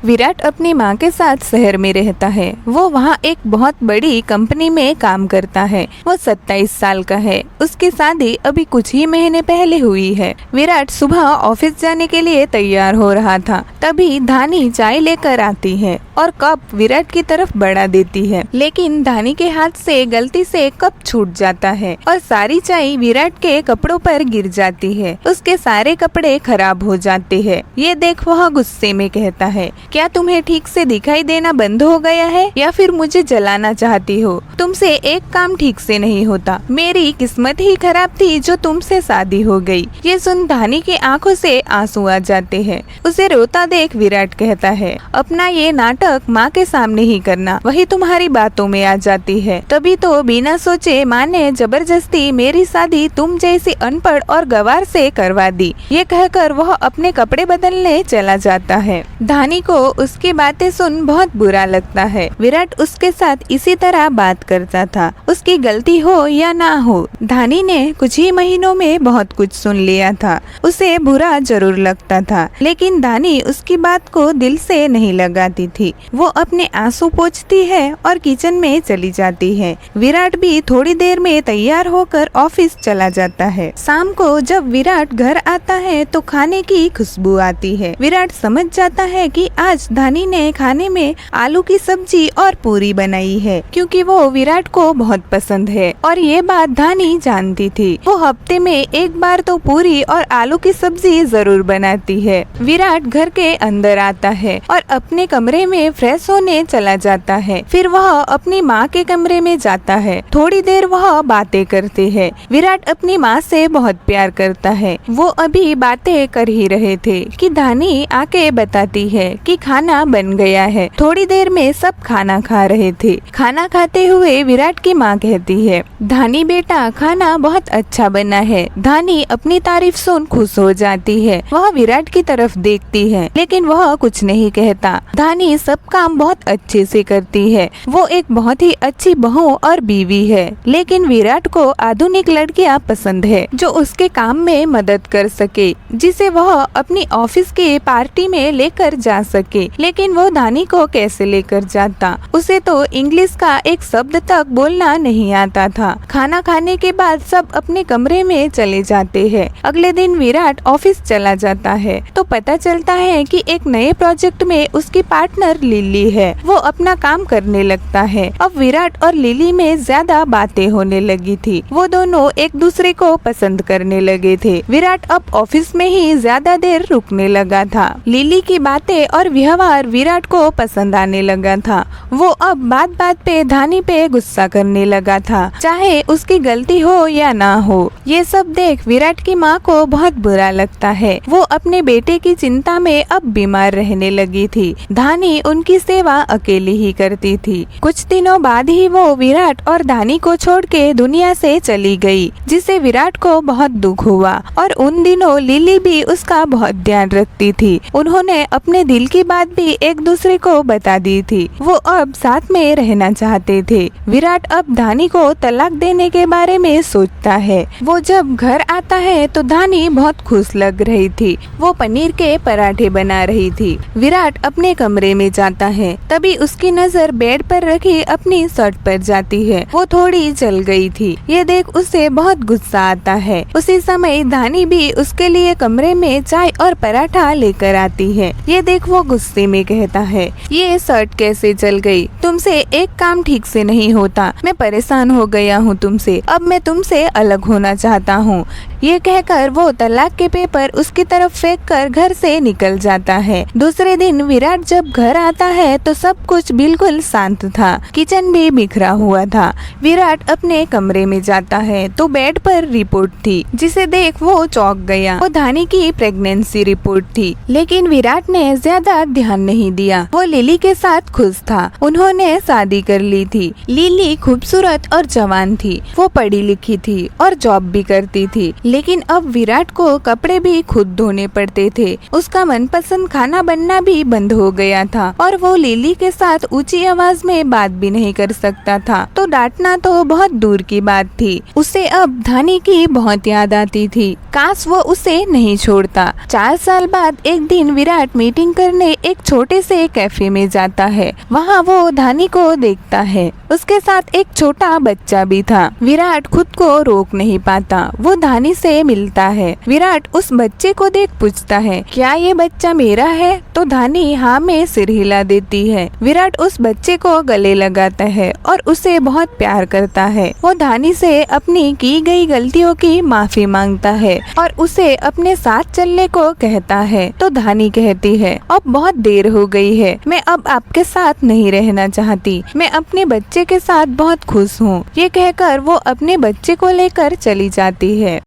विराट अपनी माँ के साथ शहर में रहता है। वो वहाँ एक बहुत बड़ी कंपनी में काम करता है। वो 27 साल का है। उसकी शादी अभी कुछ ही महीने पहले हुई है। विराट सुबह ऑफिस जाने के लिए तैयार हो रहा था, तभी धानी चाय लेकर आती है और कप विराट की तरफ बढ़ा देती है। लेकिन धानी के हाथ से गलती से कप छूट जाता है और सारी चाय विराट के कपड़ों पर गिर जाती है। उसके सारे कपड़े खराब हो जाते हैं। ये देख वह गुस्से में कहता है, क्या तुम्हें ठीक से दिखाई देना बंद हो गया है या फिर मुझे जलाना चाहती हो? तुमसे एक काम ठीक से नहीं होता। मेरी किस्मत ही खराब थी जो तुमसे शादी हो गई। ये सुन धानी की आंखों से आंसू आ जाते हैं। उसे रोता देख विराट कहता है, अपना ये नाटक माँ के सामने ही करना, वही तुम्हारी बातों में आ जाती है। तभी तो बिना सोचे माँ ने जबरदस्ती मेरी शादी तुम जैसी अनपढ़ और गवार से करवा दी। ये कहकर वह अपने कपड़े बदलने चला जाता है। धानी को उसकी बातें सुन बहुत बुरा लगता है। विराट उसके साथ इसी तरह बात करता था, उसकी गलती हो या ना हो। धानी ने कुछ ही महीनों में बहुत कुछ सुन लिया था। उसे बुरा जरूर लगता था, लेकिन धानी उसकी बात को दिल से नहीं लगाती थी। वो अपने आंसू पोंछती है और किचन में चली जाती है। विराट भी थोड़ी देर में तैयार होकर ऑफिस चला जाता है। शाम को जब विराट घर आता है तो खाने की खुशबू आती है। विराट समझ जाता है कि आज धानी ने खाने में आलू की सब्जी और पूरी बनाई है, क्योंकि वो विराट को बहुत पसंद है और ये बात धानी जानती थी। वो हफ्ते में एक बार तो पूरी और आलू की सब्जी जरूर बनाती है। विराट घर के अंदर आता है और अपने कमरे में फ्रेश होने चला जाता है। फिर वह अपनी माँ के कमरे में जाता है। थोड़ी देर वह बातें करते हैं। विराट अपनी माँ से बहुत प्यार करता है। वो अभी बातें कर ही रहे थे कि धानी आके बताती है कि खाना बन गया है। थोड़ी देर में सब खाना खा रहे थे। खाना खाते हुए विराट की माँ कहती है, धानी बेटा खाना बहुत अच्छा बना है। धानी अपनी तारीफ सुन खुश हो जाती है। वह विराट की तरफ देखती है, लेकिन वह कुछ नहीं कहता। धानी सब काम बहुत अच्छे से करती है। वो एक बहुत ही अच्छी बहू और बीवी है, लेकिन विराट को आधुनिक लड़कियां पसंद है जो उसके काम में मदद कर सके, जिसे वह अपनी ऑफिस के पार्टी में लेकर जा सके। लेकिन वो धानी को कैसे लेकर जाता? उसे तो इंग्लिश का एक शब्द तक बोलना नहीं आता था। खाना खाने के बाद सब अपने कमरे में चले जाते हैं। अगले दिन विराट ऑफिस चला जाता है तो पता चलता है कि एक नए प्रोजेक्ट में उसकी पार्टनर लिली है। वो अपना काम करने लगता है। अब विराट और लिली में ज्यादा बातें होने लगी थी। वो दोनों एक दूसरे को पसंद करने लगे थे। विराट अब ऑफिस में ही ज्यादा देर रुकने लगा था। लिली की बातें और व्यवहार विराट को पसंद आने लगा था। वो अब बात बात पे धानी पे गुस्सा करने लगा था, चाहे उसकी गलती हो या ना हो। ये सब देख विराट की माँ को बहुत बुरा लगता है। वो अपने बेटे की चिंता में अब बीमार रहने लगी थी। धानी उनकी सेवा अकेली ही करती थी। कुछ दिनों बाद ही वो विराट और धानी को छोड़ के दुनिया से चली गई, जिसे विराट को बहुत दुख हुआ। और उन दिनों लिली भी उसका बहुत ध्यान रखती थी। उन्होंने अपने दिल की बात भी एक दूसरे को बता दी थी। वो अब साथ में रहना चाहते थे। विराट अब धानी को तलाक देने के बारे में सोचता है। वो जब घर आता है तो धानी बहुत खुश लग रही थी। वो पनीर के पराठे बना रही थी। विराट अपने कमरे में जाता है, तभी उसकी नजर बेड पर रखी अपनी शर्ट पर जाती है। वो थोड़ी जल गई थी। ये देख उसे बहुत गुस्सा आता है। उसी समय धानी भी उसके लिए कमरे में चाय और पराठा लेकर आती है। ये देख वो गुस्से में कहता है, ये शर्ट कैसे जल गई? तुमसे एक काम ठीक से नहीं होता। मैं परेशान हो गया हूँ तुमसे। अब मैं तुमसे अलग होना चाहता हूँ। ये कहकर वो तलाक के पेपर उसकी तरफ फेंककर घर से निकल जाता है। दूसरे दिन विराट जब घर आता है तो सब कुछ बिल्कुल शांत था। किचन भी बिखरा हुआ था। विराट अपने कमरे में जाता है तो बेड पर रिपोर्ट थी, जिसे देख वो चौंक गया। वो धानी की प्रेगनेंसी रिपोर्ट थी, लेकिन विराट ने ज्यादा ध्यान नहीं दिया। वो लिली के साथ खुश था। उन्होंने शादी कर ली थी। लिली खूबसूरत और जवान थी। वो पढ़ी लिखी थी और जॉब भी करती थी। लेकिन अब विराट को कपड़े भी खुद धोने पड़ते थे। उसका मनपसंद खाना बनना भी बंद हो गया था और वो लिली के साथ ऊंची आवाज में बात भी नहीं कर सकता था, तो डांटना तो बहुत दूर की बात थी। उसे अब धानी की बहुत याद आती थी, काश वो उसे नहीं छोड़ता। 4 साल बाद एक दिन विराट मीटिंग करने एक छोटे से कैफे में जाता है। वहाँ वो धानी को देखता है, उसके साथ एक छोटा बच्चा भी था। विराट खुद को रोक नहीं पाता, वो धानी से मिलता है। विराट उस बच्चे को देख पूछता है, क्या ये बच्चा मेरा है? तो धानी हाँ में सिर हिला देती है। विराट उस बच्चे को गले लगाता है और उसे बहुत प्यार करता है। वो धानी से अपनी की गई गलतियों की माफी मांगता है और उसे अपने साथ चलने को कहता है। तो धानी कहती है, अब बहुत देर हो गई है, मैं अब आपके साथ नहीं रहना चाहती, मैं अपने बच्चे के साथ बहुत खुश हूँ। ये कहकर वो अपने बच्चे को लेकर चली जाती है।